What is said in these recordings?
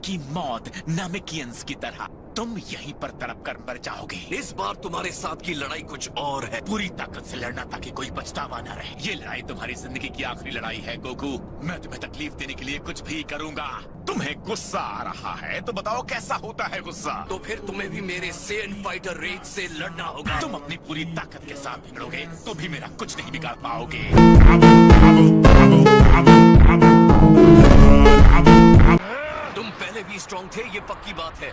पक्की मौत नामिकियंस की तरह तुम यहीं पर तड़प कर मर जाओगे। इस बार तुम्हारे साथ की लड़ाई कुछ और है। पूरी ताकत से लड़ना ताकि कोई पछतावा न रहे। ये लड़ाई तुम्हारी जिंदगी की आखिरी लड़ाई है गोकू। मैं तुम्हें तकलीफ देने के लिए कुछ भी करूंगा। तुम्हें गुस्सा आ रहा है तो बताओ कैसा होता है गुस्सा। तो फिर तुम्हें भी मेरे सेन फाइटर रेज से लड़ना होगा। तुम अपनी पूरी ताकत के साथ भिड़ोगे तो भी मेरा कुछ नहीं बिगाड़ पाओगे। तुम पहले भी स्ट्रॉन्ग थे, ये पक्की बात है।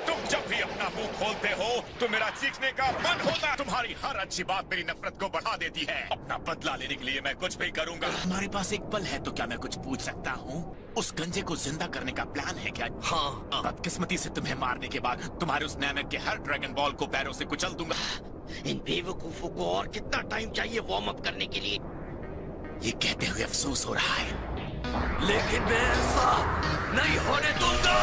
तुम जब भी अपना मुंह खोलते हो तो मेरा चीखने का मन होता है। तुम्हारी हर अच्छी बात मेरी नफरत को बढ़ा देती है। अपना बदला लेने के लिए मैं कुछ भी करूंगा। हमारे पास एक पल है तो क्या मैं कुछ पूछ सकता हूँ? उस गंजे को जिंदा करने का प्लान है क्या? हाँ। बदकिस्मती से तुम्हें मारने के बाद तुम्हारे उस नैमेक के हर ड्रैगन बॉल को पैरों से कुचल दूंगा। इन बेवकूफों को और कितना टाइम चाहिए वार्म अप करने के लिए? ये कहते हुए अफसोस हो रहा है लेकिन मैं ऐसा नहीं होने दूंगा।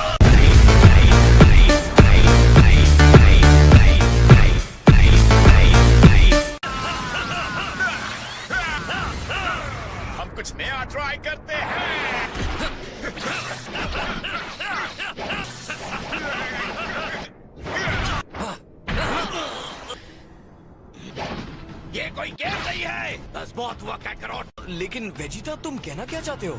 हम कुछ नया ट्राई करते हैं। ये कोई गेम नहीं है। बस बहुत हुआ काकरोट। लेकिन वेजिटा, तुम कहना क्या चाहते हो?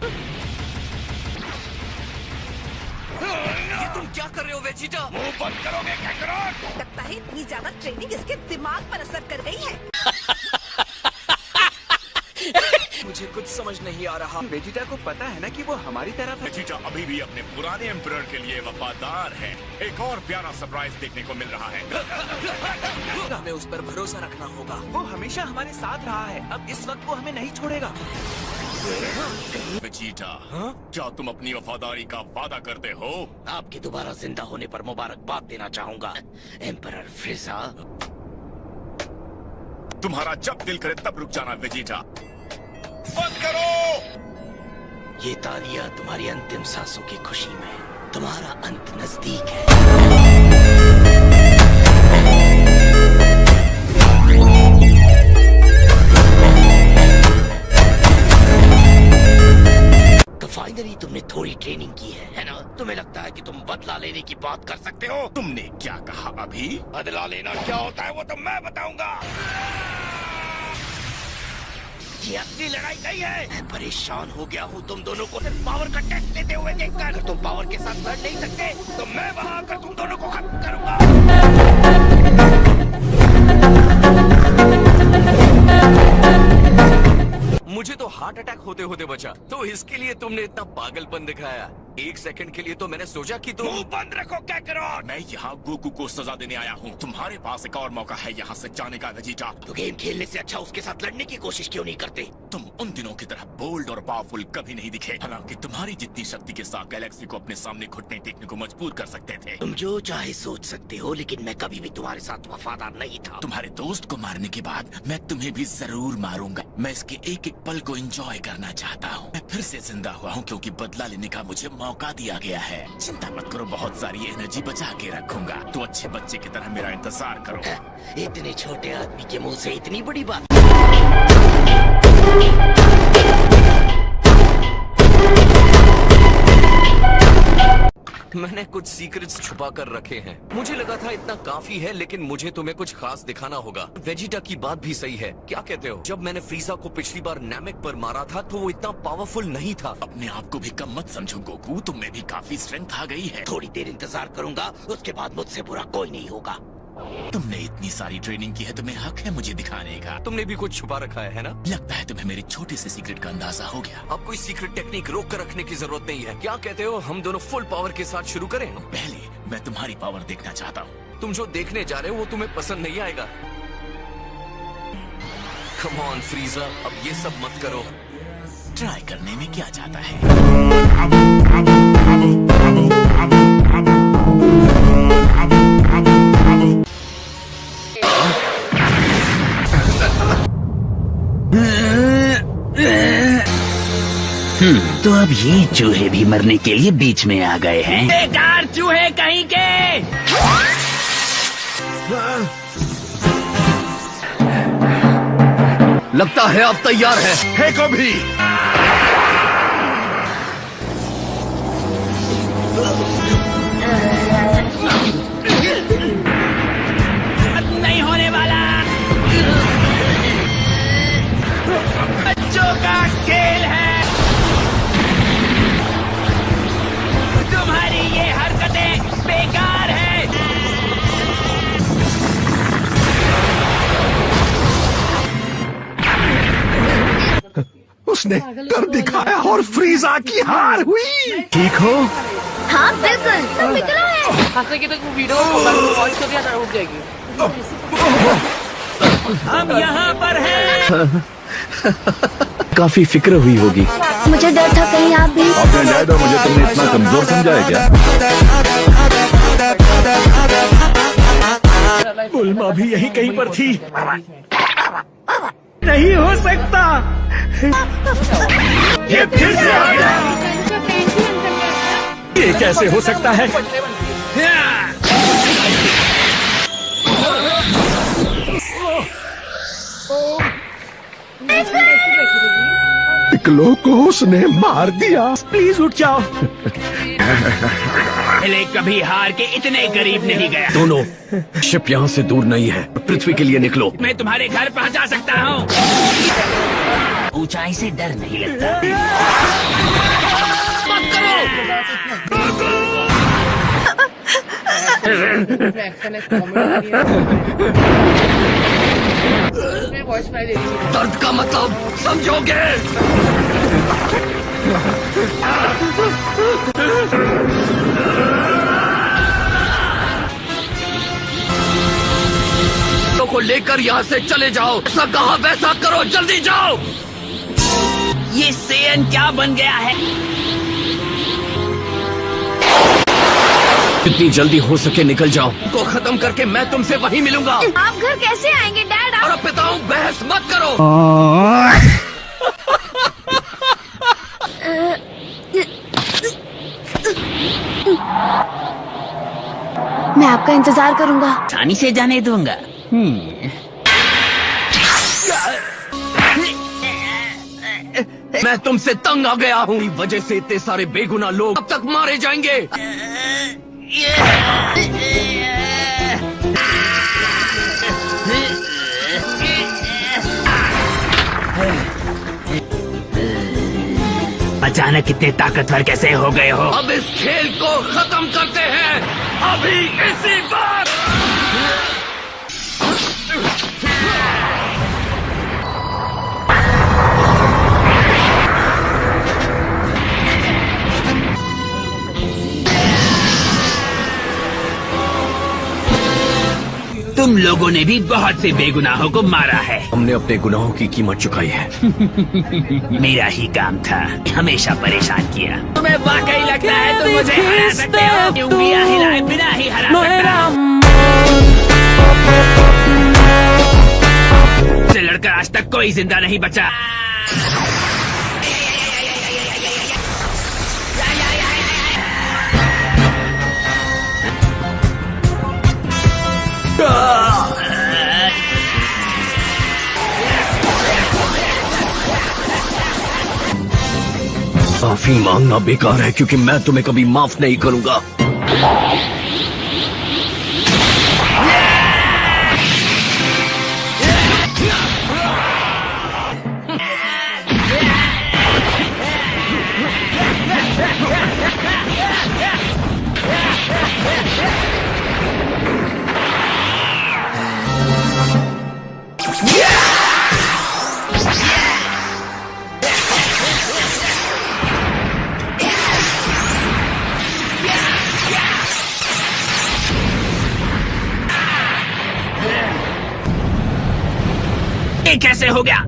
ये तुम क्या कर रहे हो वेजिटा? मुंह बंद करोगे काकरोट? लगता है इतनी ज्यादा ट्रेनिंग इसके दिमाग पर असर कर गई है। मुझे कुछ समझ नहीं आ रहा। वेजिटा को पता है ना कि वो हमारी तरफ है। वेजिटा अभी भी अपने पुराने एम्परर के लिए वफादार है। एक और प्यारा सरप्राइज देखने को मिल रहा है। हमें उस पर भरोसा रखना होगा। वो हमेशा हमारे साथ रहा है, अब इस वक्त वो हमें नहीं छोड़ेगा। वेजिटा, क्या तुम अपनी वफादारी का वादा करते हो? आपके दोबारा जिंदा होने पर मुबारकबाद देना चाहूंगा एम्परर फ्रीजा। तुम्हारा जब दिल करे तब रुक जाना वेजिटा। बंद करो। ये तालियां तुम्हारी अंतिम सांसों की खुशी में। तुम्हारा अंत नजदीक है। तो फाइनली तुमने थोड़ी ट्रेनिंग की है ना? तुम्हें लगता है कि तुम बदला लेने की बात कर सकते हो? तुमने क्या कहा अभी? बदला लेना क्या होता है वो तो मैं बताऊंगा। ये असली लड़ाई नहीं है। मैं परेशान हो गया हूँ तुम दोनों को सिर्फ पावर का टेस्ट लेते हुए देखकर। अगर तुम पावर के साथ लड़ नहीं सकते तो मैं वहाँ आकर तुम दोनों को खत्म करूंगा। मुझे तो हार्ट अटैक होते होते बचा, तो इसके लिए तुमने इतना पागलपन दिखाया। एक सेकंड के लिए तो मैंने सोचा कि तुम। मुंह बंद रखो काकरोट। मैं यहाँ गोकू को सजा देने आया हूँ। तुम्हारे पास एक और मौका है यहाँ से जाने का वेजिटा। तो गेम खेलने से अच्छा उसके साथ लड़ने की कोशिश क्यों नहीं करते? तुम उन दिनों की तरह बोल्ड और पावरफुल कभी नहीं दिखे। हालांकि तुम्हारी जितनी शक्ति के साथ गैलेक्सी को अपने सामने घुटने टेकने को मजबूर कर सकते थे। तुम जो चाहे सोच सकते हो, लेकिन मैं कभी भी तुम्हारे साथ वफादार नहीं था। तुम्हारे दोस्त को मारने के बाद मैं तुम्हें भी जरूर मारूंगा। मैं इसके एक एक पल को एंजॉय करना चाहता हूँ। मैं फिर से जिंदा हुआ हूँ क्योंकि बदला लेने का मुझे मौका दिया गया है। चिंता मत करो, बहुत सारी एनर्जी बचा के रखूंगा। तो अच्छे बच्चे की तरह मेरा इंतजार करो। इतने छोटे आदमी के मुंह से इतनी बड़ी बात। मैंने कुछ सीक्रेट्स छुपा कर रखे हैं। मुझे लगा था इतना काफी है, लेकिन मुझे तुम्हें कुछ खास दिखाना होगा। वेजिटा की बात भी सही है, क्या कहते हो? जब मैंने फ्रीजा को पिछली बार नैमेक पर मारा था तो वो इतना पावरफुल नहीं था। अपने आप को भी कम मत समझो गोकू, तुम में भी काफी स्ट्रेंथ आ गई है। थोड़ी देर इंतजार करूंगा, उसके बाद मुझसे बुरा कोई नहीं होगा। तुमने इतनी सारी ट्रेनिंग की है, तुम्हें हक है मुझे दिखाने का। तुमने भी कुछ छुपा रखा है ना? लगता है तुम्हें मेरे छोटे से सीक्रेट का अंदाजा हो गया। अब कोई सीक्रेट टेक्निक रोक कर रखने की जरूरत नहीं है। क्या कहते हो, हम दोनों फुल पावर के साथ शुरू करें? पहले मैं तुम्हारी पावर देखना चाहता हूँ। तुम जो देखने जा रहे हो वो तुम्हें पसंद नहीं आएगा। कम ऑन फ्रीजा, अब ये सब मत करो। ट्राई करने में क्या जाता है। तो अब ये चूहे भी मरने के लिए बीच में आ गए हैं। बेकार चूहे कहीं के। लगता है आप तैयार हैं। फेंको भी। उसने कर दिखाया और फ्रीजा की हार हुई। ठीक हो? हाँ बिल्कुल, तुम निकलो है। खासकर कि तो वीडियो वॉइस कर दिया उठ जाएगी। हम यहाँ पर हैं। काफी फिक्र हुई होगी। मुझे डर था कहीं आप भी। आपने जाए तो मुझे तुमने इतना कमजोर समझा है क्या? बुल्मा भी यही कहीं पर थी। नहीं हो सकता, ये फिर से आ गया। ये कैसे हो सकता है? पिकलो को उसने मार दिया। प्लीज उठ जाओ। पहले कभी हार के इतने करीब नहीं गया। दोनों शिप यहाँ से दूर नहीं है, पृथ्वी के लिए निकलो। मैं तुम्हारे घर पहुंचा सकता हूँ। ऊंचाई से डर नहीं लगता। मत करो। दर्द का मतलब समझोगे? को लेकर यहाँ से चले जाओ। ऐसा कहा वैसा करो, जल्दी जाओ। ये सेयन क्या बन गया है? जितनी जल्दी हो सके निकल जाओ। को खत्म करके मैं तुमसे वहीं मिलूंगा। आप घर कैसे आएंगे डैड? और अब पिताओं बहस मत करो। मैं आपका इंतजार करूंगा। आसानी से जाने दूंगा। मैं तुमसे तंग आ गया हूँ। वजह से इतने सारे बेगुनाह लोग अब तक मारे जाएंगे। अचानक इतने ताकतवर कैसे हो गए हो? अब इस खेल को खत्म करते हैं, अभी इसी बार। तुम लोगों ने भी बहुत से बेगुनाहों को मारा है। हमने अपने गुनाहों की कीमत चुकाई है। मेरा ही काम था, हमेशा परेशान किया। तुम्हें वाकई लगता है तुम मुझे हरा सकते हो? उंगलियां हिलाए बिना ही हरा सकता हूं। से लड़कर आज तक कोई जिंदा नहीं बचा। माफी मांगना बेकार है क्योंकि मैं तुम्हें कभी माफ नहीं करूंगा। ये कैसे हो गया?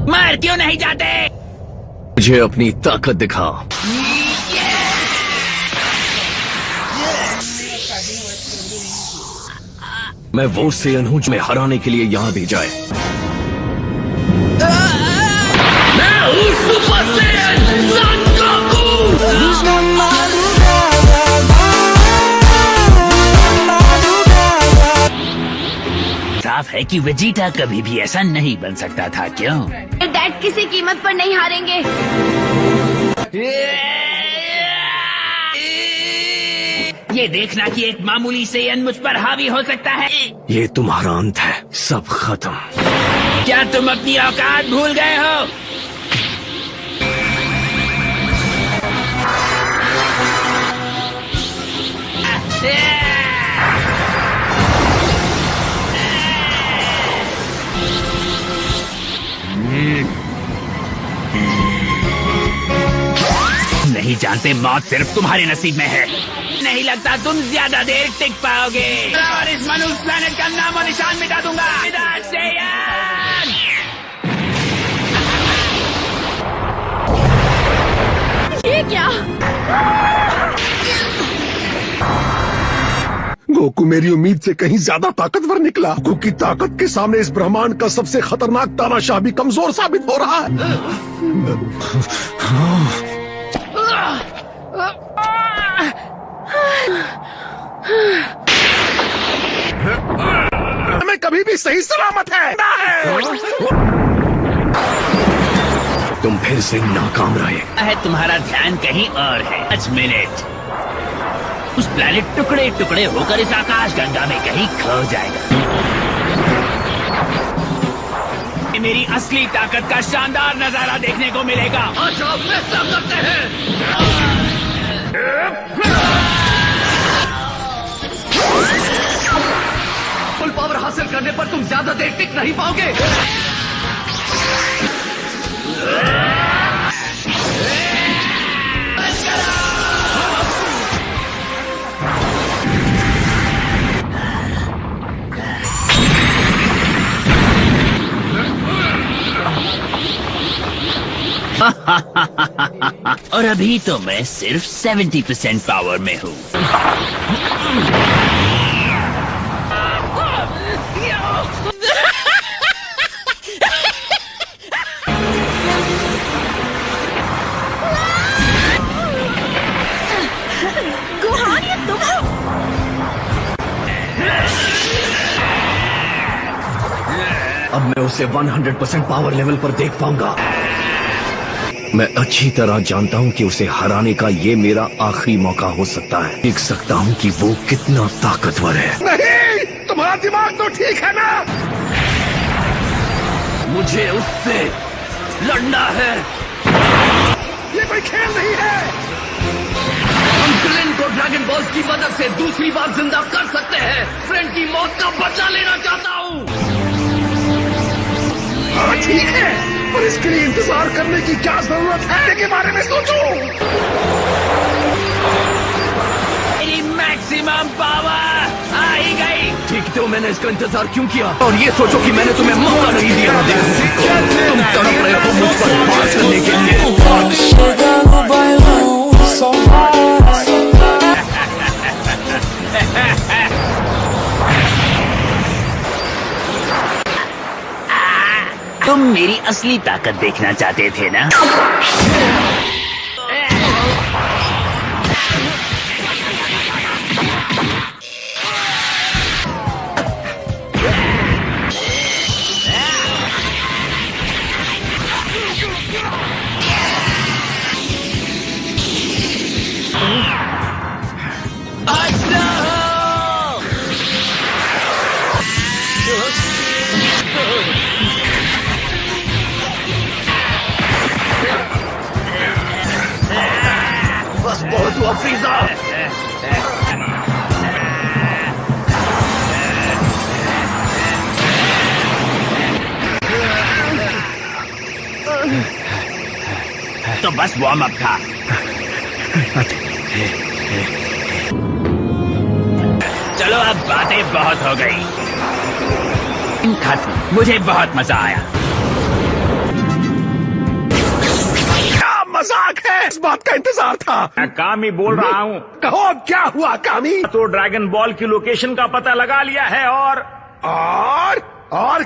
मर क्यों नहीं जाते? मुझे अपनी ताकत दिखा। मैं वो सेयन हूँ जो मैं हराने के लिए यहाँ भी जाए। मैं हूँ सुपर सेयन सन गोकू। साफ है कि वेजिटा कभी भी ऐसा नहीं बन सकता था, क्यों? डैड किसी कीमत पर नहीं हारेंगे। ये देखना कि एक मामूली सेयन मुझ पर हावी हो सकता है। ये तुम्हारा अंत है, सब खत्म। क्या तुम अपनी औकात भूल गए हो? नहीं जानते मौत सिर्फ तुम्हारे नसीब में है। नहीं लगता तुम ज्यादा देर टिक पाओगे और इस मनुष्य प्लेनेट का नाम और निशान मिटा दूंगा। इधर से यार। ये क्या? गोकू मेरी उम्मीद से कहीं ज्यादा ताकतवर निकला। गोकू की ताकत के सामने इस ब्रह्मांड का सबसे खतरनाक तानाशाह भी कमजोर साबित हो रहा है। हमें कभी भी सही सलामत है। तुम फिर से नाकाम रहे। है तुम्हारा ध्यान कहीं और है। 5 मिनट उस प्लेनेट टुकड़े टुकड़े होकर इस आकाश गंगा में कहीं खो जाएगा। मेरी असली ताकत का शानदार नजारा देखने को मिलेगा। अच्छा फैसला करते हैं। फुल पावर हासिल करने पर तुम ज्यादा देर टिक नहीं पाओगे। और अभी तो मैं सिर्फ 70% पावर में हूँ। गुहान, ये तुम हो? अब मैं उसे 100% पावर लेवल पर देख पाऊंगा। मैं अच्छी तरह जानता हूं कि उसे हराने का ये मेरा आखिरी मौका हो सकता है। देख सकता हूं कि वो कितना ताकतवर है। नहीं, तुम्हारा दिमाग तो ठीक है ना? मुझे उससे लड़ना है। ये कोई खेल नहीं है। हम क्लिन को ड्रैगन बॉल्स की मदद से दूसरी बार जिंदा कर सकते हैं। फ्रेंड की मौत का बदला लेना चाहता हूँ। हाँ ठीक है, पर इसके लिए इंतजार करने की क्या जरूरत है के बारे में सोचो। मेरी मैक्सिमम पावर आ ही गई। ठीक तो मैंने इसका इंतजार क्यों किया? और ये सोचो कि मैंने तुम्हें मौका नहीं दिया। तुम तड़प रहे हो मुझ पर वार करने के लिए। तुम मेरी असली ताकत देखना चाहते थे ना? बस बहुत हुआ फ्रीजा। तो बस वार्म अप था। चलो अब बातें बहुत हो गई। खत्म। मुझे बहुत मजा आया। क्या मजाक है? इस बात का इंतजार था। मैं कामी बोल रहा हूँ। कहो अब क्या हुआ कामी? तो ड्रैगन बॉल की लोकेशन का पता लगा लिया है और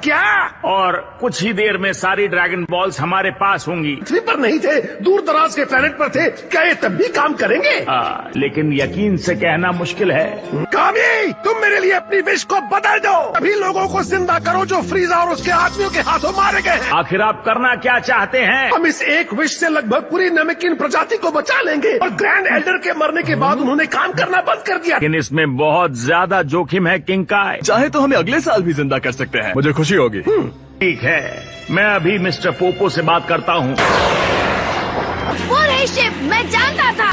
क्या? और कुछ ही देर में सारी ड्रैगन बॉल्स हमारे पास होंगी। पृथ्वी पर नहीं थे, दूर दराज के प्लेनेट पर थे। क्या ये तब भी काम करेंगे? लेकिन यकीन से कहना मुश्किल है। कामी, तुम मेरे लिए अपनी विश को बदल दो। अभी लोगों को जिंदा करो जो फ्रीजा और उसके आदमियों के हाथों मारे गए हैं। आखिर आप करना क्या चाहते हैं? हम इस एक विश से लगभग पूरी नमकीन प्रजाति को बचा लेंगे। और ग्रैंड एल्डर के मरने के बाद उन्होंने काम करना बंद कर दिया। लेकिन इसमें बहुत ज्यादा जोखिम है किंकाई। चाहे तो हमें अगले साल भी जिंदा कर सकते हैं। मुझे खुशी होगी। ठीक है, मैं अभी मिस्टर पोपो से बात करता हूँ। वो रही शिप, मैं जानता था।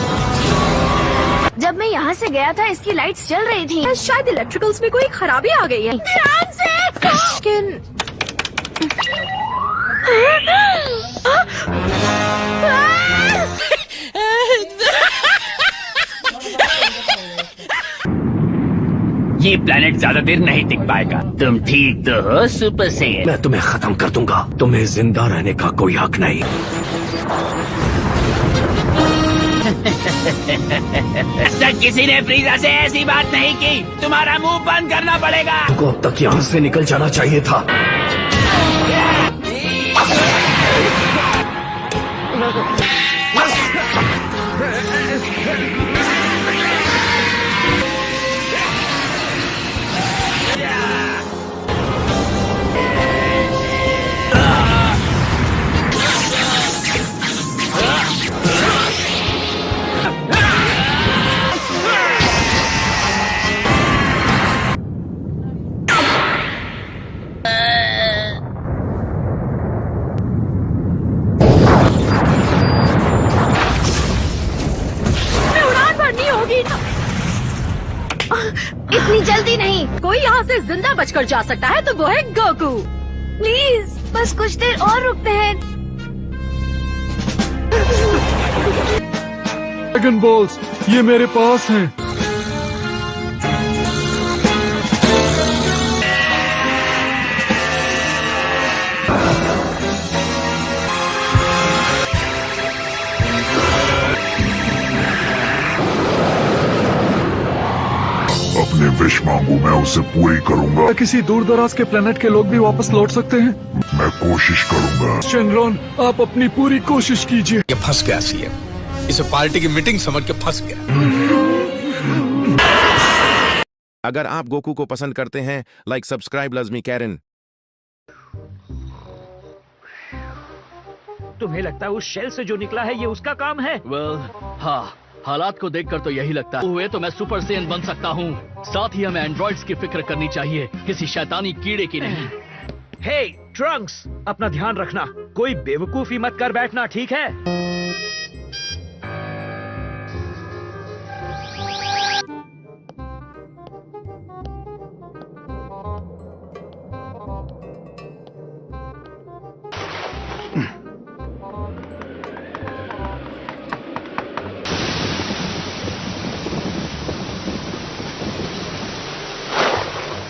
जब मैं यहाँ से गया था इसकी लाइट्स जल रही थी। शायद इलेक्ट्रिकल्स में कोई खराबी आ गई है। ध्यान से। लेकिन ये प्लेनेट ज्यादा देर नहीं टिक पाएगा। तुम ठीक तो हो सुपर सेन? मैं तुम्हें खत्म कर दूंगा। तुम्हें जिंदा रहने का कोई हक नहीं। तक किसी ने फ्रीजा से ऐसी बात नहीं की। तुम्हारा मुंह बंद करना पड़ेगा। तुमको अब तक यहाँ से निकल जाना चाहिए था। उड़ान भरनी होगी। इतनी जल्दी नहीं। कोई यहाँ से जिंदा बचकर जा सकता है तो वो है गोकू। प्लीज बस कुछ देर और रुकते हैं। ड्रैगन बॉल्स ये मेरे पास हैं। अपने विश मांगू, मैं उसे पूरी करूंगा। किसी दूर दराज के प्लेनेट के लोग भी वापस लौट सकते हैं। मैं कोशिश करूंगा। शेनरॉन आप अपनी पूरी कोशिश कीजिए। ये फंस गया सीएम। इसे पार्टी की मीटिंग समझ के फंस गया। अगर आप गोकू को पसंद करते हैं, लाइक सब्सक्राइब लज़मी कैरन। तुम्हें लगता है उस शेल से जो निकला है ये उसका काम है? हाँ, हालात को देखकर तो यही लगता है। हुए तो मैं सुपर सेन बन सकता हूँ। साथ ही हमें एंड्रॉइड्स की फिक्र करनी चाहिए, किसी शैतानी कीड़े की नहीं। हे ट्रंक्स, अपना ध्यान रखना। कोई बेवकूफी मत कर बैठना, ठीक है?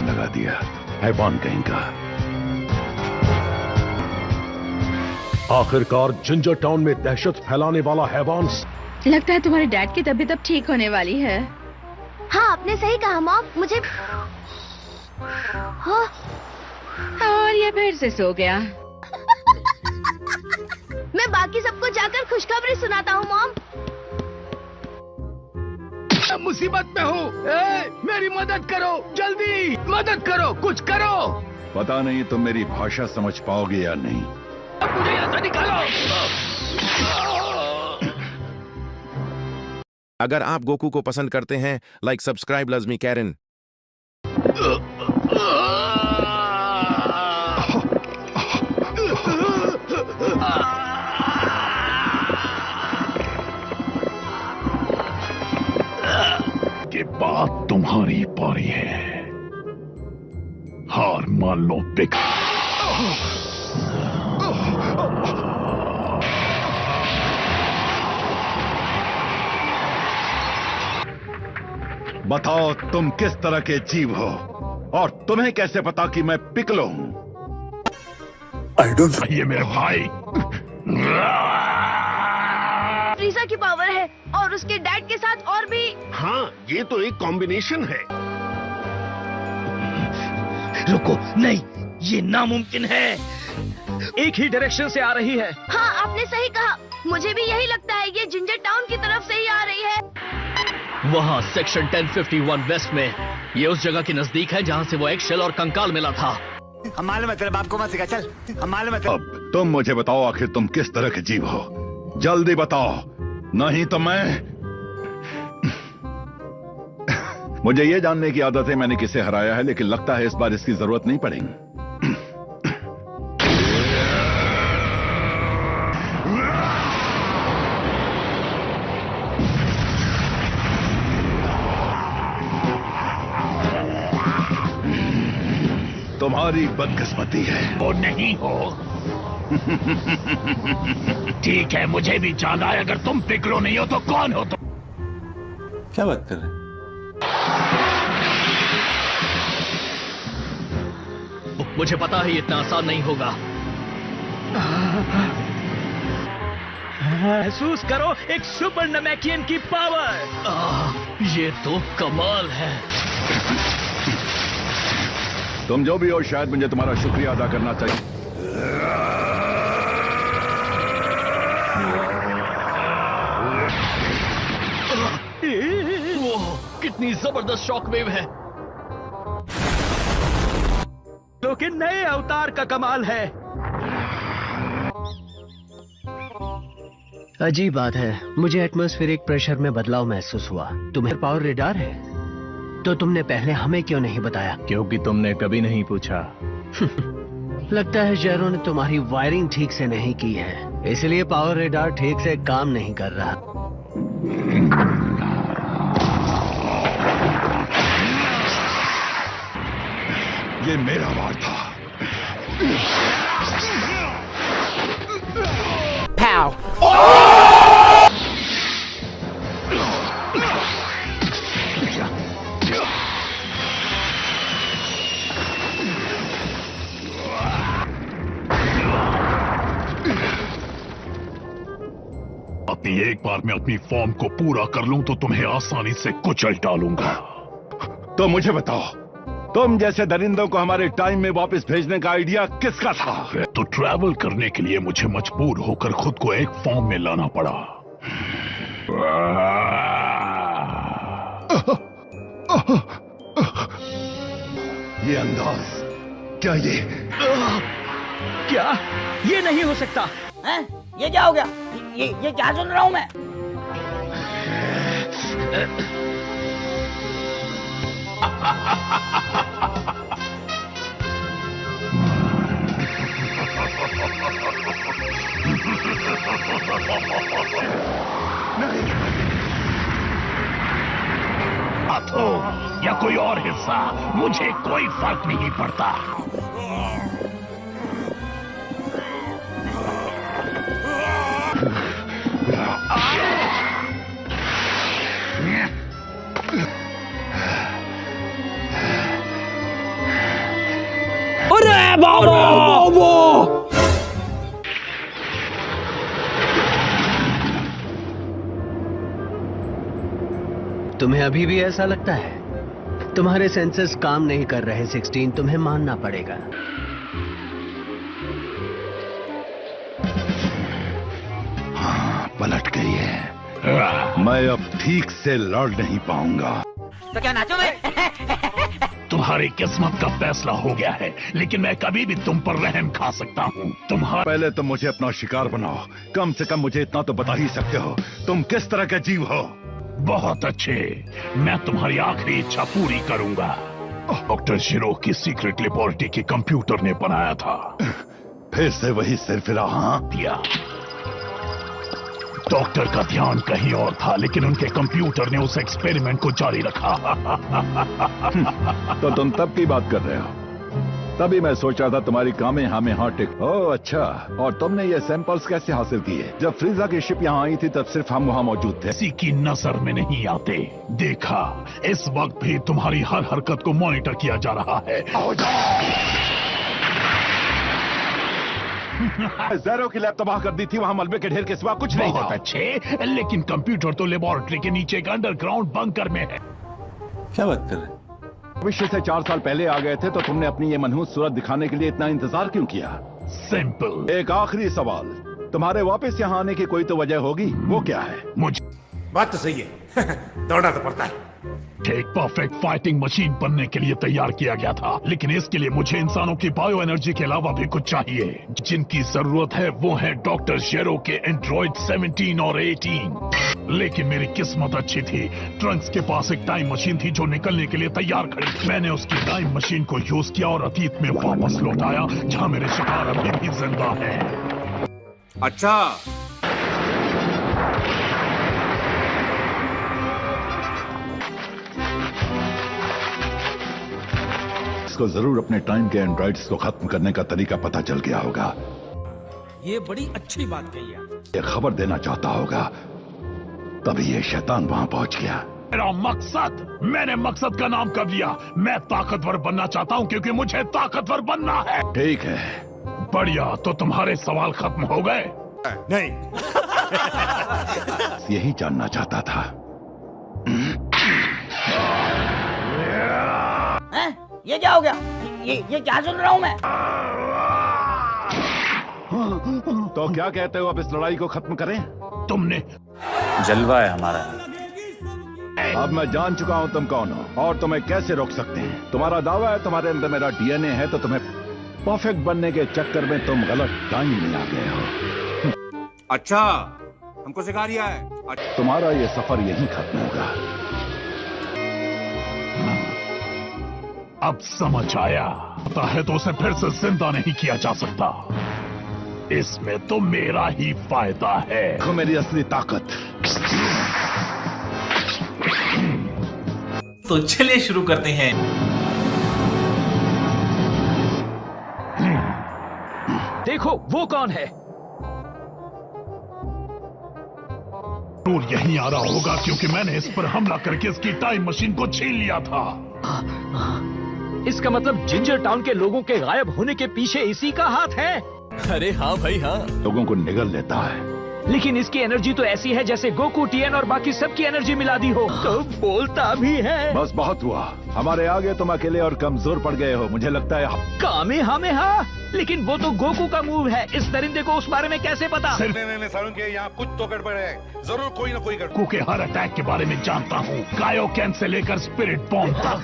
लगा दिया हैवान कहेंगा। आखिरकार जिंजर टाउन में दहशत फैलाने वाला हैवान। लगता है तुम्हारे डैड की तबीयत अब ठीक होने वाली है। हाँ आपने सही कहा मॉम। मुझे हाँ। और ये फिर से सो गया। मैं बाकी सबको जाकर खुशखबरी सुनाता हूँ मॉम। मुसीबत में हूँ। मेरी मदद करो, जल्दी मदद करो, कुछ करो। पता नहीं तुम मेरी भाषा समझ पाओगे या नहीं। अब मुझे यहाँ से निकालो। अगर आप गोकू को पसंद करते हैं, लाइक सब्सक्राइब लज़मी कैरन। के बाद तुम्हारी पारी है। हार मान लो पिक। बताओ तुम किस तरह के जीव हो और तुम्हें कैसे पता कि मैं पिकलो हूं? I don't. ये मेरे भाई फ्रीजा की पावर है और उसके डैड के साथ और भी। हाँ ये तो एक कॉम्बिनेशन है। रुको, नहीं, ये नामुमकिन है। एक ही डायरेक्शन से आ रही है। हाँ आपने सही कहा। मुझे भी यही लगता है। ये जिंजर टाउन की तरफ से ही आ रही है। वहाँ सेक्शन 1051 वेस्ट में। ये उस जगह के नजदीक है जहाँ से वो एक शेल और कंकाल मिला था। हम मालूम है तेरे बाप को मत सिखा। चल, हम मालूम है। अब तुम मुझे बताओ आखिर तुम किस तरह के जीव हो। जल्दी बताओ, नहीं तो मैं। मुझे ये जानने की आदत है मैंने किसे हराया है, लेकिन लगता है इस बार इसकी जरूरत नहीं पड़ेगी। तुम्हारी बदकिस्मती है। वो नहीं हो। ठीक है, मुझे भी जाना है। अगर तुम पिकलो नहीं हो तो कौन हो तुम? क्या बात कर रहे हैं? मुझे पता है इतना आसान नहीं होगा। महसूस करो एक सुपर नमैकियन की पावर। ये तो कमाल है। तुम जो भी हो, शायद मुझे तुम्हारा शुक्रिया अदा करना चाहिए। वो कितनी जबरदस्त शॉकवेव है। लेकिन नए अवतार का कमाल है। अजीब बात है, मुझे एटमॉस्फेरिक प्रेशर में बदलाव महसूस हुआ। तुम्हें पावर रेडार है, तो तुमने पहले हमें क्यों नहीं बताया? क्योंकि तुमने कभी नहीं पूछा। लगता है जेरो ने तुम्हारी वायरिंग ठीक से नहीं की है, इसलिए पावर रेडार ठीक से काम नहीं कर रहा। ये मेरा वार था। अपनी एक बार मैं अपनी फॉर्म को पूरा कर लूं तो तुम्हें आसानी से कुचल डालूंगा। तो मुझे बताओ, तुम जैसे दरिंदों को हमारे टाइम में वापस भेजने का आइडिया किसका था? तो ट्रैवल करने के लिए मुझे मजबूर होकर खुद को एक फॉर्म में लाना पड़ा। ये अंदाज, क्या ये नहीं हो सकता। हैं? ये क्या हो गया? ये क्या सुन रहा हूँ मैं? या कोई और हिस्सा, मुझे कोई फर्क नहीं पड़ता। अरे बाबा! तुम्हें अभी भी ऐसा लगता है? तुम्हारे सेंसर्स काम नहीं कर रहे 16, तुम्हें मानना पड़ेगा। पलट गई है। मैं अब ठीक से लड़ नहीं पाऊंगा। तो क्या नाचो मैं? तुम्हारी किस्मत का फैसला हो गया है, लेकिन मैं कभी भी तुम पर रहम खा सकता हूँ। पहले तुम मुझे अपना शिकार बनाओ। कम से कम मुझे इतना तो बता ही सकते हो तुम किस तरह के जीव हो। बहुत अच्छे, मैं तुम्हारी आखिरी इच्छा पूरी करूंगा। डॉक्टर शिरो की सीक्रेट लेबोरेटरी के कंप्यूटर ने बनाया था। फिर से वही सिरफिरा? हाँ दिया। डॉक्टर का ध्यान कहीं और था, लेकिन उनके कंप्यूटर ने उस एक्सपेरिमेंट को जारी रखा। तो तुम तब की बात कर रहे हो? तभी मैं सोच रहा था तुम्हारी कामें हमें हाँ टिक। ओह अच्छा, और तुमने ये सैंपल्स कैसे हासिल किए? जब फ्रीजा की शिप यहाँ आई थी तब सिर्फ हम वहाँ मौजूद थे। किसी की नजर में नहीं आते। देखा, इस वक्त भी तुम्हारी हर हरकत को मॉनिटर किया जा रहा है। ज़ेरो की लैब तबाह कर दी थी, वहाँ मलबे के ढेर के सिवा कुछ नहीं था। बहुत अच्छे, लेकिन कंप्यूटर तो लेबोरेटरी के नीचे एक अंडरग्राउंड बंकर में है। क्या बात कर रहे हैं? भविष्य से 4 साल पहले आ गए थे, तो तुमने अपनी ये मनहूस सूरत दिखाने के लिए इतना इंतजार क्यों किया? सिंपल। एक आखिरी सवाल, तुम्हारे वापस यहाँ आने की कोई तो वजह होगी, वो क्या है? मुझे बात तो सही है। दौड़ना तो पड़ता है। एक परफेक्ट फाइटिंग मशीन बनने के लिए तैयार किया गया था, लेकिन इसके लिए मुझे इंसानों की बायो एनर्जी के अलावा भी कुछ चाहिए। जिनकी जरूरत है वो है डॉक्टर शेरो के एंड्रॉइड 17 और 18। लेकिन मेरी किस्मत अच्छी थी, ट्रंक्स के पास एक टाइम मशीन थी जो निकलने के लिए तैयार खड़ी थी। मैंने उसकी टाइम मशीन को यूज किया और अतीत में वापस लौट आया, जहाँ मेरे शिकार अभी भी जिंदा है। अच्छा, इसको जरूर अपने टाइम के एंड्रॉइड्स को खत्म करने का तरीका पता चल गया होगा। ये बड़ी अच्छी बात कही है। ये खबर देना चाहता होगा, तभी ये शैतान वहां पहुंच गया। मेरा मकसद, मैंने मकसद का नाम कर लिया। मैं ताकतवर बनना चाहता हूँ क्योंकि मुझे ताकतवर बनना है। ठीक है, बढ़िया, तो तुम्हारे सवाल खत्म हो गए? नहीं। यही जानना चाहता था। हैं? ये क्या हो गया? ये क्या सुन रहा हूँ मैं? तो क्या कहते हो, अब इस लड़ाई को खत्म करें? तुमने जलवा है हमारा। अब मैं जान चुका हूं तुम कौन हो और तुम्हें कैसे रोक सकते हैं। तुम्हारा दावा है तुम्हारे अंदर मेरा डीएनए है, तो तुम्हें परफेक्ट बनने के चक्कर में तुम गलत टाइम में आ गए हो। अच्छा, हमको सिखा रिया है। तुम्हारा ये सफर यहीं खत्म होगा। अब समझ आया, पता है तो उसे फिर से जिंदा नहीं किया जा सकता। इसमें तो मेरा ही फायदा है। देखो मेरी असली ताकत। तो चलिए शुरू करते हैं। देखो वो कौन है? जरूर यहीं आ रहा होगा क्योंकि मैंने इस पर हमला करके इसकी टाइम मशीन को छीन लिया था। इसका मतलब जिंजर टाउन के लोगों के गायब होने के पीछे इसी का हाथ है। अरे हाँ भाई हाँ, लोगों को निगल लेता है। लेकिन इसकी एनर्जी तो ऐसी है जैसे गोकू, टीएन और बाकी सबकी एनर्जी मिला दी हो। तो बोलता भी है। बस बहुत हुआ, हमारे आगे तुम अकेले और कमजोर पड़ गए हो। मुझे लगता है कामेहामेहा, लेकिन वो तो गोकू का मूव है। इस दरिंदे को उस बारे में कैसे पता? यहाँ कुछ तो गड़बड़ है, जरूर कोई ना कोई गड़बड़। गोकू के हर अटैक के बारे में जानता हूँ, कायोकेन से लेकर स्पिरिट बॉम्ब तक।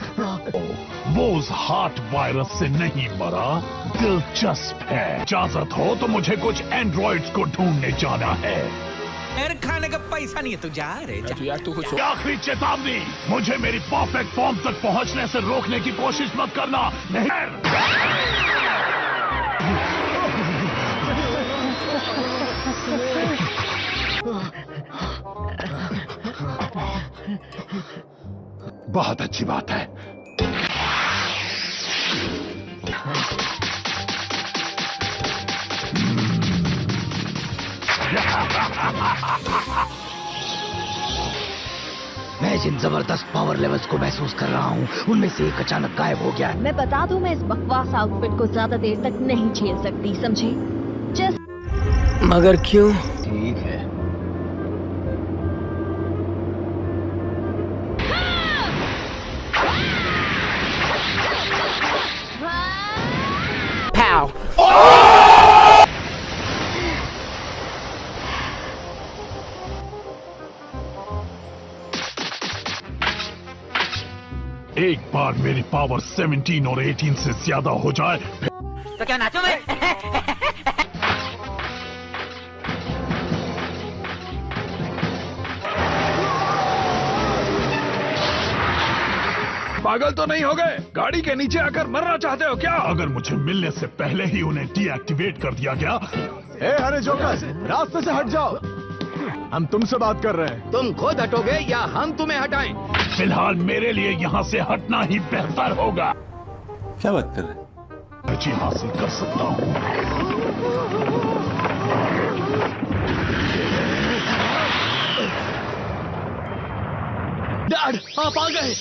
वो उस हार्ट वायरस से नहीं मरा। दिलचस्प है। इजाजत हो तो मुझे कुछ एंड्रॉइड्स को ढूंढने जाना है। मेरे खाने का पैसा नहीं है, तू जा रे जा। यार तू कुछ आखिरी चेतावनी, मुझे मेरी परफेक्ट फॉर्म तक पहुंचने से रोकने की कोशिश मत करना। नहीं। बहुत अच्छी बात है। मैं जिन जबरदस्त पावर लेवल्स को महसूस कर रहा हूँ, उनमें से एक अचानक गायब हो गया। मैं बता दूं, मैं इस बकवास आउटफिट को ज्यादा देर तक नहीं झेल सकती, समझी? मगर क्यों? ठीक है। एक बार मेरी पावर 17 और 18 से ज्यादा हो जाए तो क्या नाचो मैं? पागल तो नहीं हो गए? गाड़ी के नीचे आकर मरना चाहते हो क्या? अगर मुझे मिलने से पहले ही उन्हें डीएक्टिवेट कर दिया गया। अरे जोकर, रास्ते से हट जाओ, हम तुमसे बात कर रहे हैं। तुम खुद हटोगे या हम तुम्हें हटाएं? फिलहाल मेरे लिए यहाँ से हटना ही बेहतर होगा। क्या बात कर रहे हैं? जी हासिल कर सकता हूँ। डैड, आप आ गए।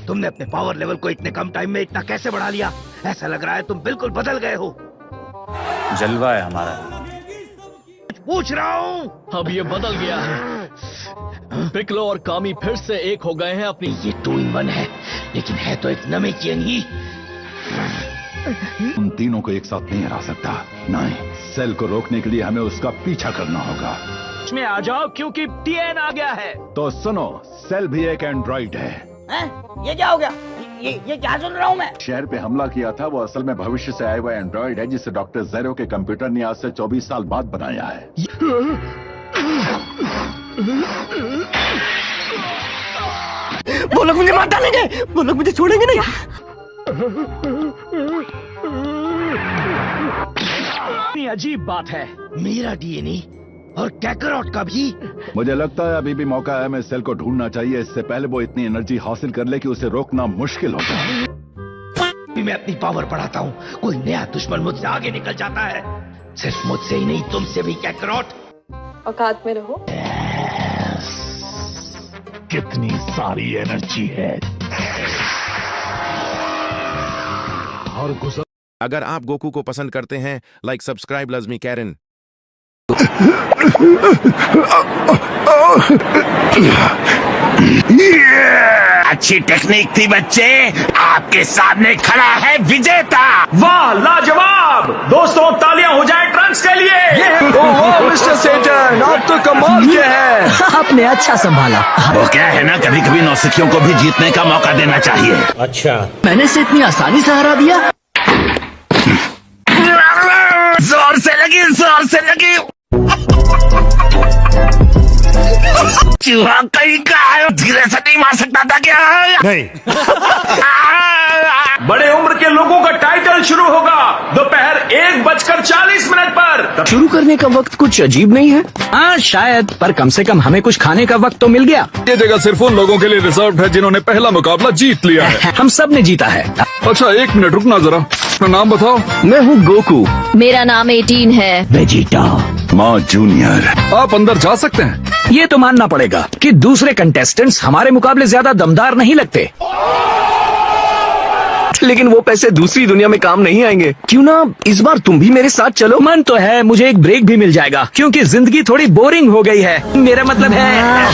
तुमने अपने पावर लेवल को इतने कम टाइम में इतना कैसे बढ़ा लिया? ऐसा लग रहा है तुम बिल्कुल बदल गए हो। जलवा है हमारा। पूछ रहा हूँ। अब ये बदल गया है। पिकलो और कामी फिर से एक हो गए हैं अपनी। ये 2 in 1 है, लेकिन है तो एक नमेकियन ही। उन तीनों को एक साथ नहीं हरा सकता। नहीं, सेल को रोकने के लिए हमें उसका पीछा करना होगा। इसमें आ जाओ क्योंकि टीएन आ गया है। तो सुनो, सेल भी एक एंड्रॉइड है। हैं? ये क्या हो गया? ये क्या सुन रहा हूँ मैं? शहर पे हमला किया था, वो असल में भविष्य से आया हुआ एंड्रॉइड है जिसे डॉक्टर ज़ेरो के कंप्यूटर ने आज से 24 साल बाद बनाया है। वो लोग मुझे मार डालेंगे, वो लोग मुझे छोड़ेंगे नहीं। इतनी अजीब बात है। मेरा डीएनए और कैकरॉट का भी। मुझे लगता है अभी भी मौका है, हमें सेल को ढूंढना चाहिए, इससे पहले वो इतनी एनर्जी हासिल कर ले कि उसे रोकना मुश्किल हो जाए। मैं अपनी पावर बढ़ाता हूँ, कोई नया दुश्मन मुझसे आगे निकल जाता है। सिर्फ मुझसे ही नहीं, तुमसे भी कैकरॉट। औकात में रहो। कितनी सारी एनर्जी है। और गुजर अगर आप गोकू को पसंद करते हैं, लाइक सब्सक्राइब लज़मी कैरन। अच्छी टेक्निक थी बच्चे, आपके सामने खड़ा है विजेता। वाह लाजवाब। दोस्तों तालियां हो जाए ट्रंक्स के लिए। ओह मिस्टर सेटन, आप तो कमाल के हैं। आपने अच्छा संभाला। वो क्या है ना, कभी कभी नौसिखियों को भी जीतने का मौका देना चाहिए। अच्छा, मैंने इसे इतनी आसानी से हरा दिया। जोर से लगी। चूहा कहीं का है, धीरे से नहीं मार सकता था क्या? नहीं। बड़े उम्र के लोगों का टाइटल शुरू होगा दोपहर 1:40 पर। शुरू करने का वक्त कुछ अजीब नहीं है। हाँ शायद, पर कम से कम हमें कुछ खाने का वक्त तो मिल गया। ये जगह सिर्फ उन लोगों के लिए रिजर्व है जिन्होंने पहला मुकाबला जीत लिया है। हम सब ने जीता है। अच्छा 1 मिनट रुकना जरा, अपना नाम बताओ। मैं हूँ गोकू। मेरा नाम 18 है। वेजिटा। माँ जूनियर। आप अंदर जा सकते हैं। ये तो मानना पड़ेगा कि दूसरे कंटेस्टेंट्स हमारे मुकाबले ज्यादा दमदार नहीं लगते। लेकिन वो पैसे दूसरी दुनिया में काम नहीं आएंगे। क्यों ना इस बार तुम भी मेरे साथ चलो। मन तो है, मुझे एक ब्रेक भी मिल जाएगा क्योंकि जिंदगी थोड़ी बोरिंग हो गई है। मेरा मतलब है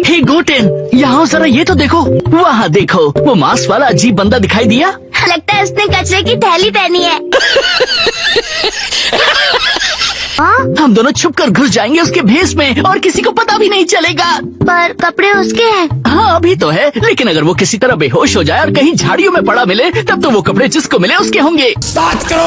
हे गोटेन, यहाँ जरा ये तो देखो। वहाँ देखो, वो मास्क वाला अजीब बंदा दिखाई दिया। लगता है उसने कचरे की थैली पहनी है। हम दोनों छुपकर घुस जाएंगे उसके भेष में और किसी को पता भी नहीं चलेगा। पर कपड़े उसके हैं। हाँ अभी तो है, लेकिन अगर वो किसी तरह बेहोश हो जाए और कहीं झाड़ियों में पड़ा मिले, तब तो वो कपड़े जिसको मिले उसके होंगे। बात करो।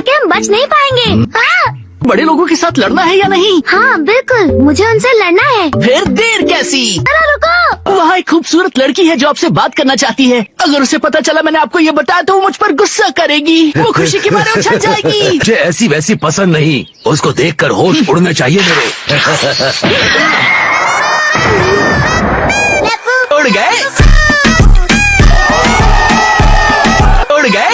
क्या हम बच नहीं पाएंगे? हाँ। बड़े लोगों के साथ लड़ना है या नहीं? हाँ बिल्कुल, मुझे उनसे लड़ना है। फिर देर कैसी? जरा रुको। वहाँ एक खूबसूरत लड़की है जो आपसे बात करना चाहती है। अगर उसे पता चला मैंने आपको ये बताया तो वो मुझ पर गुस्सा करेगी। वो खुशी के मारे उछल जाएगी। मुझे ऐसी वैसी पसंद नहीं, उसको देखकर होश उड़ने चाहिए मेरे। उड़ गए, उड़ गए।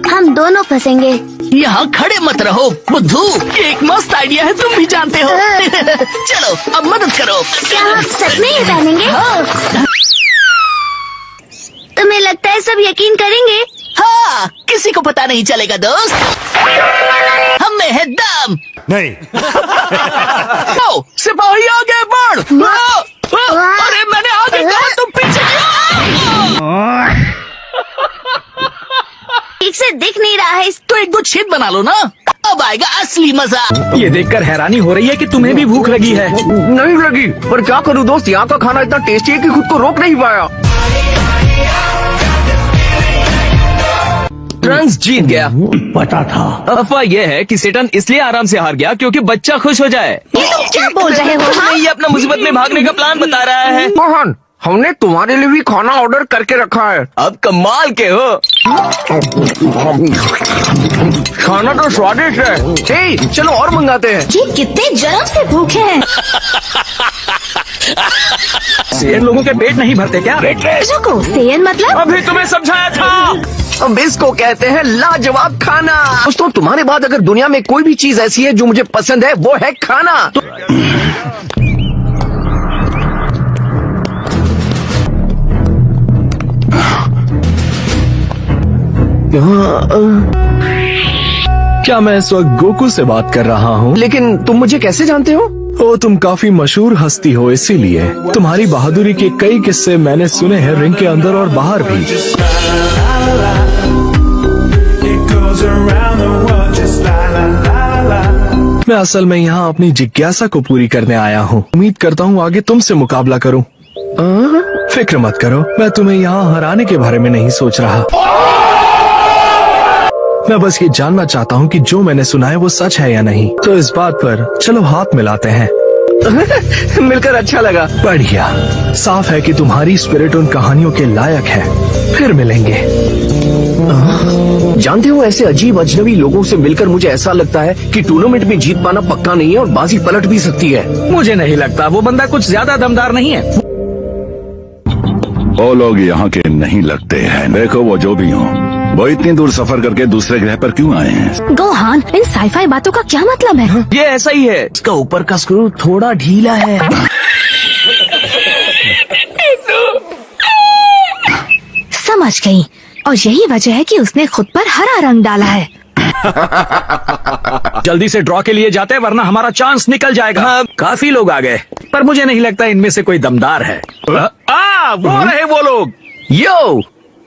हम दोनों फंसेंगे। यहाँ खड़े मत रहो बुद्धू, ये एक मस्त आइडिया है, तुम भी जानते हो। चलो अब मदद करो। क्या हम सच में ये पहनेंगे? तुम्हें लगता है सब यकीन करेंगे? हाँ, किसी को पता नहीं चलेगा दोस्त। हम में है दम। नहीं। सिपाही आगे बढ़। अरे मैंने आगे कहा, तुम पीछे। ठीक से दिख नहीं रहा है। तो एक दो छेद बना लो ना, अब आएगा असली मजा। ये देखकर हैरानी हो रही है कि तुम्हें भी भूख लगी है। नहीं लगी, पर क्या करूँ दोस्त, यहाँ का खाना इतना टेस्टी है कि खुद को रोक नहीं पाया। ट्रंक्स जीत गया। पता था। अफवाह यह है कि सेटन इसलिए आराम से हार गया क्योंकि बच्चा खुश हो जाए। ये तुम क्या बोल रहे हो? हाँ? ये अपना मुसीबत में भागने का प्लान बता रहा है। मोहन, हमने तुम्हारे लिए भी खाना ऑर्डर करके रखा है। अब कमाल के हो। खाना तो स्वादिष्ट है। चलो और मंगाते हैं। ये कितने जन्म से भूखे हैं। सेन लोगों के पेट नहीं भरते क्या? रुको, सेन मतलब? अभी तुम्हें समझाया था। अब इसको कहते हैं लाजवाब खाना। दोस्तों तुम्हारे बाद अगर दुनिया में कोई भी चीज ऐसी है जो मुझे पसंद है, वो है खाना। क्या मैं इस वक्त गोकू से बात कर रहा हूँ? लेकिन तुम मुझे कैसे जानते हो? ओ तुम काफी मशहूर हस्ती हो, इसीलिए तुम्हारी बहादुरी के कई किस्से मैंने सुने हैं रिंग के अंदर और बाहर भी। मैं असल में यहाँ अपनी जिज्ञासा को पूरी करने आया हूँ। उम्मीद करता हूँ आगे तुमसे मुकाबला करूँ। फिक्र मत करो, मैं तुम्हें यहाँ हराने के बारे में नहीं सोच रहा। मैं बस ये जानना चाहता हूँ कि जो मैंने सुना है वो सच है या नहीं। तो इस बात पर चलो हाथ मिलाते हैं। मिलकर अच्छा लगा। बढ़िया, साफ है कि तुम्हारी स्पिरिट उन कहानियों के लायक है। फिर मिलेंगे। जानते हो, ऐसे अजीब अजनबी लोगों से मिलकर मुझे ऐसा लगता है कि टूर्नामेंट में जीत पाना पक्का नहीं है और बाजी पलट भी सकती है। मुझे नहीं लगता, वो बंदा कुछ ज्यादा दमदार नहीं है। वो लोग यहाँ के नहीं लगते हैं। देखो वो जो भी हो, वो इतनी दूर सफर करके दूसरे ग्रह पर क्यों आए हैं? गोहान, इन साईफाई बातों का क्या मतलब है? ये ऐसा ही है, इसका ऊपर का स्क्रू थोड़ा ढीला है। समझ गई, और यही वजह है कि उसने खुद पर हरा रंग डाला है। जल्दी से ड्रॉ के लिए जाते हैं वरना हमारा चांस निकल जाएगा। काफी लोग आ गए, पर मुझे नहीं लगता इनमें से कोई दमदार है। वो रहे वो लोग। यो,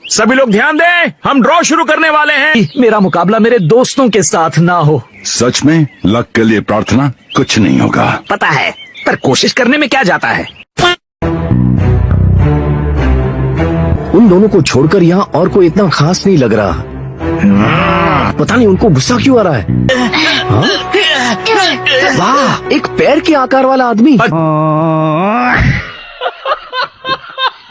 सभी लोग ध्यान दें, हम ड्रॉ शुरू करने वाले हैं। मेरा मुकाबला मेरे दोस्तों के साथ ना हो। सच में लक के लिए प्रार्थना कुछ नहीं होगा। पता है, पर कोशिश करने में क्या जाता है। उन दोनों को छोड़कर यहाँ और कोई इतना खास नहीं लग रहा। पता नहीं उनको गुस्सा क्यों आ रहा है। वाह, एक पैर के आकार वाला आदमी।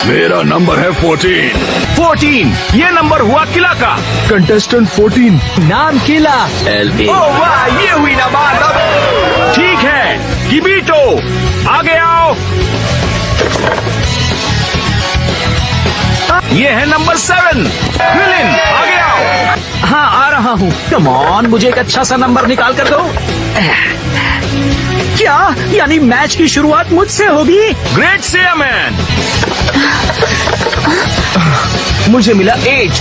मेरा नंबर है 14। ये नंबर हुआ किला का। कंटेस्टेंट 14, नाम किला। ओह वाह, ये हुई ना बात। ठीक है, किबीटो आगे आओ। ये है नंबर 7, क्रिलिन आगे आओ। हाँ, आ रहा हूँ। कम ऑन, मुझे एक अच्छा सा नंबर निकाल कर दो। क्या यानी मैच की शुरुआत मुझसे होगी? ग्रेट सेयरमैन। मुझे मिला 8।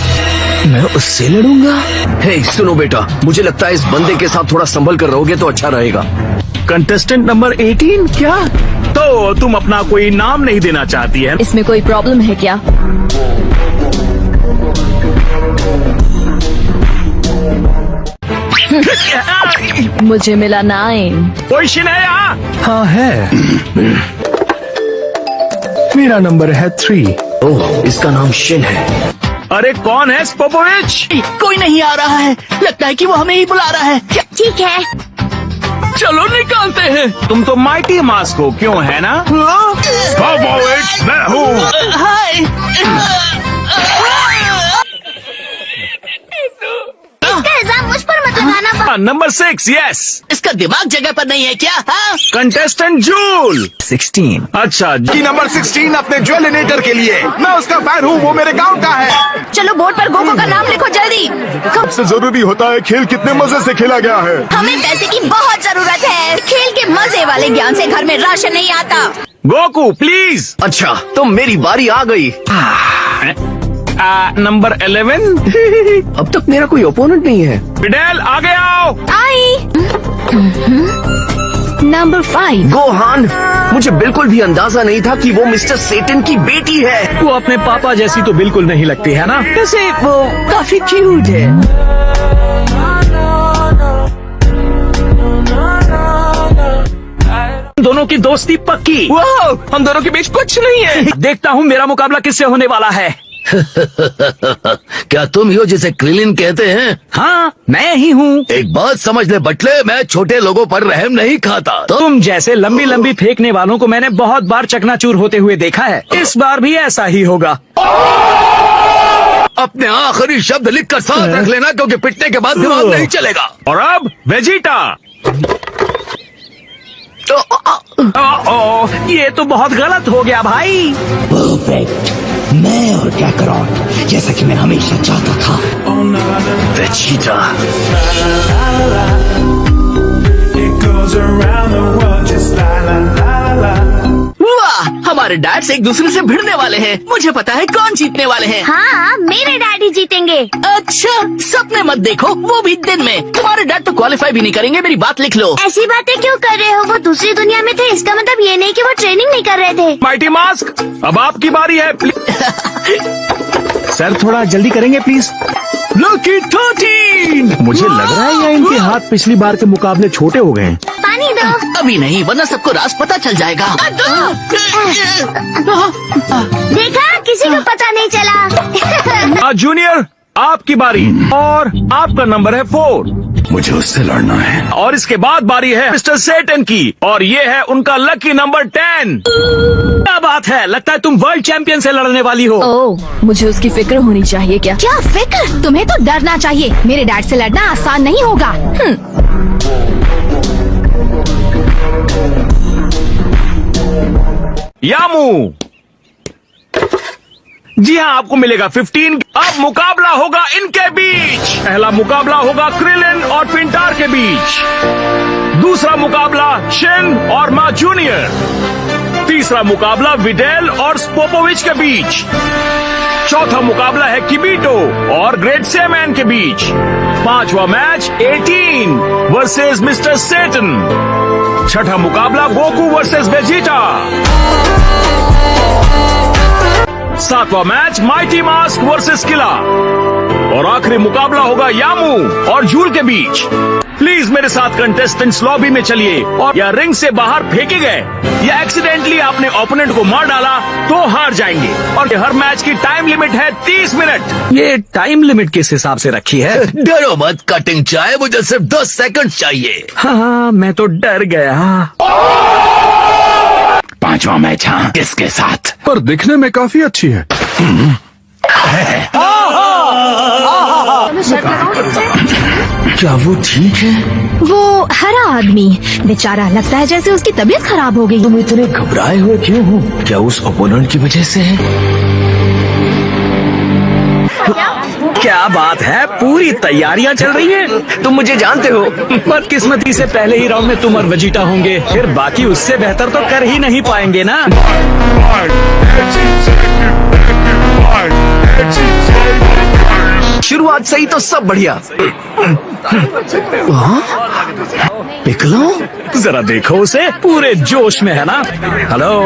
मैं उससे लड़ूंगा। हे सुनो बेटा, मुझे लगता है इस बंदे के साथ थोड़ा संभल कर रहोगे तो अच्छा रहेगा। कंटेस्टेंट नंबर 18 क्या? तो तुम अपना कोई नाम नहीं देना चाहती है? इसमें कोई प्रॉब्लम है क्या? मुझे मिला 9। पोजीशन है यहाँ? हाँ है। मेरा नंबर है 3। ओह, इसका नाम शिन है। अरे कौन है स्पोपोविच? कोई नहीं आ रहा है, लगता है कि वो हमें ही बुला रहा है। ठीक है, चलो निकालते हैं। तुम तो माइटी मास्क हो, क्यों है ना? स्पोपोविच, मैं हूँ। हाय। इसका इल्जाम मुझ पर मत लगाना। Number 6, yes. इसका दिमाग जगह पर नहीं है क्या? हाँ? Contestant joule 16। अच्छा जी। नंबर 16 अपने ज्वेलिनेटर के लिए। मैं उसका फैन हूँ, वो मेरे गांव का है। चलो बोर्ड पर गोको का नाम लिखो जल्दी। सबसे जरूरी होता है खेल कितने मजे से खेला गया है। हमें पैसे की बहुत जरूरत है। खेल के मजे वाले ज्ञान से घर में राशन नहीं आता। Goku please. अच्छा, तो मेरी बारी आ गई। नंबर 11। अब तक मेरा कोई ओपोनेंट नहीं है। फिडेल आगे आओ। आई। नंबर 5। गोहान, मुझे बिल्कुल भी अंदाजा नहीं था कि वो मिस्टर सेटन की बेटी है। वो अपने पापा जैसी तो बिल्कुल नहीं लगती है ना? वैसे वो काफी क्यूट है। दोनों की दोस्ती पक्की। हम दोनों के बीच कुछ नहीं है। देखता हूँ मेरा मुकाबला किससे होने वाला है। क्या तुम ही हो जिसे क्रिलिन कहते हैं? हाँ, मैं ही हूँ। एक बात समझ ले बटले, मैं छोटे लोगों पर रहम नहीं खाता। तुम जैसे लंबी लंबी फेंकने वालों को मैंने बहुत बार चकनाचूर होते हुए देखा है। इस बार भी ऐसा ही होगा। अपने आखिरी शब्द लिख कर साथ रख लेना, क्योंकि पिटने के बाद दिमाग नहीं चलेगा। और अब वेजिटा। ये तो बहुत गलत हो गया भाई। परफेक्ट। मैं और कैकरॉट, जैसा कि मैं हमेशा चाहता था। वेजिटा। वाह, हमारे डैड से एक दूसरे से भिड़ने वाले हैं। मुझे पता है कौन जीतने वाले हैं। हाँ, मेरे डैडी जीतेंगे। अच्छा, सपने मत देखो, वो भी दिन में। तुम्हारे डैड तो क्वालिफाई भी नहीं करेंगे, मेरी बात लिख लो। ऐसी बातें क्यों कर रहे हो? वो दूसरी दुनिया में थे, इसका मतलब ये नहीं कि वो ट्रेनिंग नहीं कर रहे थे। माइटी मास्क, अब आपकी बारी है। सर थोड़ा जल्दी करेंगे प्लीज। लकी 13। मुझे लग रहा है या इनके हाथ पिछली बार के मुकाबले छोटे हो गए हैं। पानी दो। अभी नहीं, वरना सबको राज पता चल जाएगा। देखा, किसी को पता नहीं चला। जूनियर, आपकी बारी और आपका नंबर है 4। मुझे उससे लड़ना है। और इसके बाद बारी है मिस्टर सेटन की और ये है उनका लकी नंबर 10। क्या बात है, लगता है तुम वर्ल्ड चैंपियन से लड़ने वाली हो। ओह, मुझे उसकी फिक्र होनी चाहिए क्या? क्या फिक्र? तुम्हें तो डरना चाहिए। मेरे डैड से लड़ना आसान नहीं होगा। यामू, जी हाँ, आपको मिलेगा 15। अब मुकाबला होगा इनके बीच। पहला मुकाबला होगा क्रिलिन और पिंटार के बीच। दूसरा मुकाबला शिन और मा जूनियर। तीसरा मुकाबला विडेल और स्पोपोविच के बीच। चौथा मुकाबला है किबिटो और ग्रेट सेमैन के बीच। पांचवा मैच 18 वर्सेस मिस्टर सेटन। छठा मुकाबला गोकू वर्सेस वेजिटा। सातवां मैच माइटी मास्क वर्सेस किला। और आखिरी मुकाबला होगा यामू और जूल के बीच। प्लीज मेरे साथ कंटेस्टेंट्स लॉबी में चलिए और या रिंग से बाहर फेंके गए या एक्सीडेंटली आपने ओपोनेंट को मार डाला तो हार जाएंगे। और हर मैच की टाइम लिमिट है 30 मिनट। ये टाइम लिमिट किस हिसाब से रखी है? डरो मत कटिंग चाय, मुझे सिर्फ 10 सेकंड चाहिए। हाँ, मैं तो डर गया। पांचवा मैच हाँ, किसके साथ? पर दिखने में काफी अच्छी है। क्या वो ठीक है? वो हरा आदमी बेचारा, लगता है जैसे उसकी तबीयत खराब हो गई। तुम इतने घबराए हुए क्यों हो? क्या उस ओपोनेंट की वजह से है? क्या बात है, पूरी तैयारियां चल रही हैं। तुम मुझे जानते हो, बदकिस्मती से पहले ही राउंड में तुम और वेजिटा होंगे, फिर बाकी उससे बेहतर तो कर ही नहीं पाएंगे ना। शुरुआत सही तो सब बढ़िया। पिकलो, जरा देखो उसे, पूरे जोश में है ना। हेलो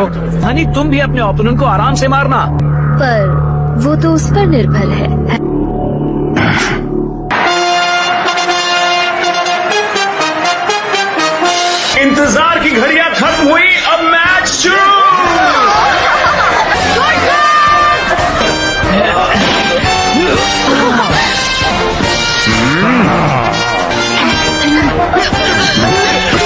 हनी, तुम भी अपने ओपोनेंट को आराम से मारना। पर वो तो उस पर निर्भर है। इंतजार की घड़ियां खत्म हुई, अब मैच शुरू।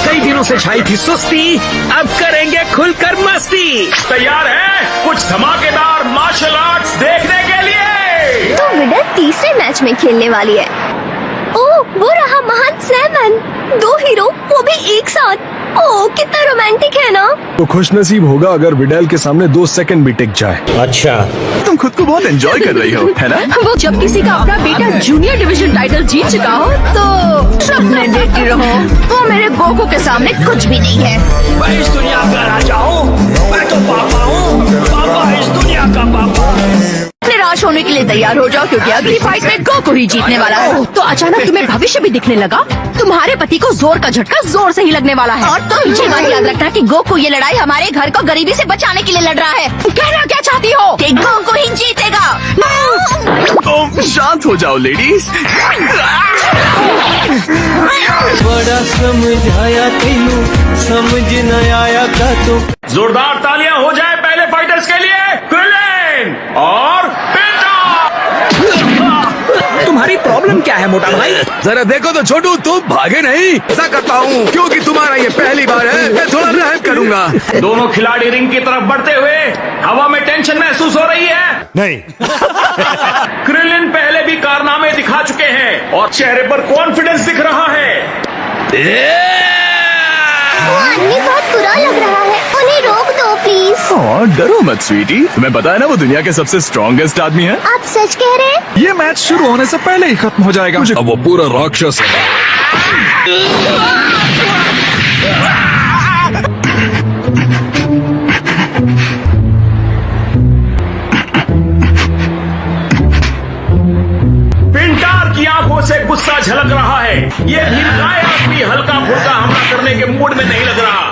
कई दिनों से छाई थी सुस्ती, अब करेंगे खुलकर मस्ती। तैयार है कुछ धमाकेदार मार्शल आर्ट्स देखने के लिए? तो विडर तीसरे मैच में खेलने वाली है। ओह, वो रहा महान सैमन। 2 हीरो, वो भी एक साथ। ओह, कितना रोमांटिक है ना। तो खुशनसीब होगा अगर विडेल के सामने 2 सेकंड भी टिक जाए। अच्छा, तुम खुद को बहुत एंजॉय कर रही हो, है ना? वो जब किसी का अपना बेटा जूनियर डिवीजन टाइटल जीत चुका हो तो सब में देखती रहो। वो मेरे गोकू के सामने कुछ भी नहीं है। मैं इस दुनिया का राजा हूँ, मैं तो पापा हूँ, पापा इस दुनिया का पापा। निराश होने के लिए तैयार हो जाओ, क्योंकि अगली फाइट में गोकू ही जीतने वाला है। तो अचानक तुम्हें भविष्य भी दिखने लगा। तुम्हारे पति को जोर का झटका जोर से ही लगने वाला है। और तुम ये बात याद रखना कि गोकू ये लड़ाई हमारे घर को गरीबी से बचाने के लिए लड़ रहा है। कहना क्या चाहती हो? कि गोकू ही जीतेगा। तुम शांत हो जाओ लेडीज। बड़ा समझाया तेनू, समझ न आया का तो। जोरदार तालियां हो जाए पहले फाइटर्स के लिए। क्रिलिन और पिंटार। तुम्हारी प्रॉब्लम क्या है मोटा भाई? जरा देखो तो छोटू, तुम भागे नहीं। ऐसा करता हूँ क्योंकि तुम्हारा ये पहली बार है, मैं थोड़ा रहम करूंगा। दोनों खिलाड़ी रिंग की तरफ बढ़ते हुए हवा में टेंशन महसूस हो रही है। नहीं। क्रिलिन पहले भी कारनामे दिखा चुके हैं और चेहरे पर कॉन्फिडेंस दिख रहा है। वो आदमी बहुत बुरा लग रहा है, उन्हें रोक दो प्लीज। डरो मत स्वीटी, तुम्हें पता है ना वो दुनिया के सबसे स्ट्रॉन्गेस्ट आदमी है। आप सच कह रहे हैं? ये मैच शुरू होने से पहले ही खत्म हो जाएगा। अब वो पूरा राक्षस है। पिंटार की आंखों से गुस्सा झलक रहा है। ये भीलकाय आदमी हल्का फुल्का हमला करने के मूड में नहीं लग रहा।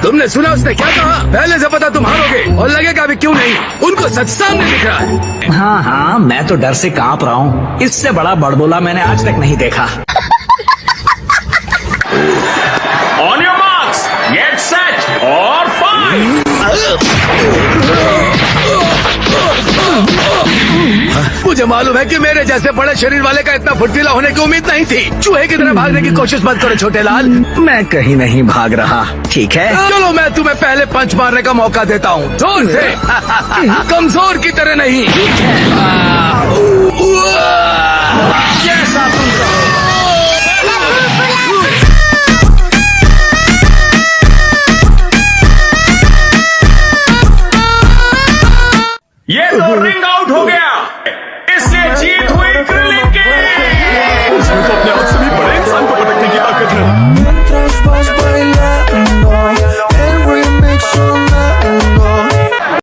तुमने सुना उसने क्या कहा? पहले से पता तुम हारोगे और लगेगा भी क्यों नहीं, उनको सच सामने दिख रहा है। हाँ हाँ, मैं तो डर से कांप रहा हूँ। इससे बड़ा बड़बोला मैंने आज तक नहीं देखा। On your marks, get set और फाइट। मुझे मुझे मालूम है कि मेरे जैसे बड़े शरीर वाले का इतना फुर्तीला होने की उम्मीद नहीं थी। चूहे की तरह भागने की कोशिश मत करो छोटे लाल। मैं कहीं नहीं भाग रहा, ठीक है? चलो मैं तुम्हें पहले पंच मारने का मौका देता हूँ, जोर से। कमजोर की तरह नहीं। जैसा तुम कहो। ये तो रिंग आउट हो गया।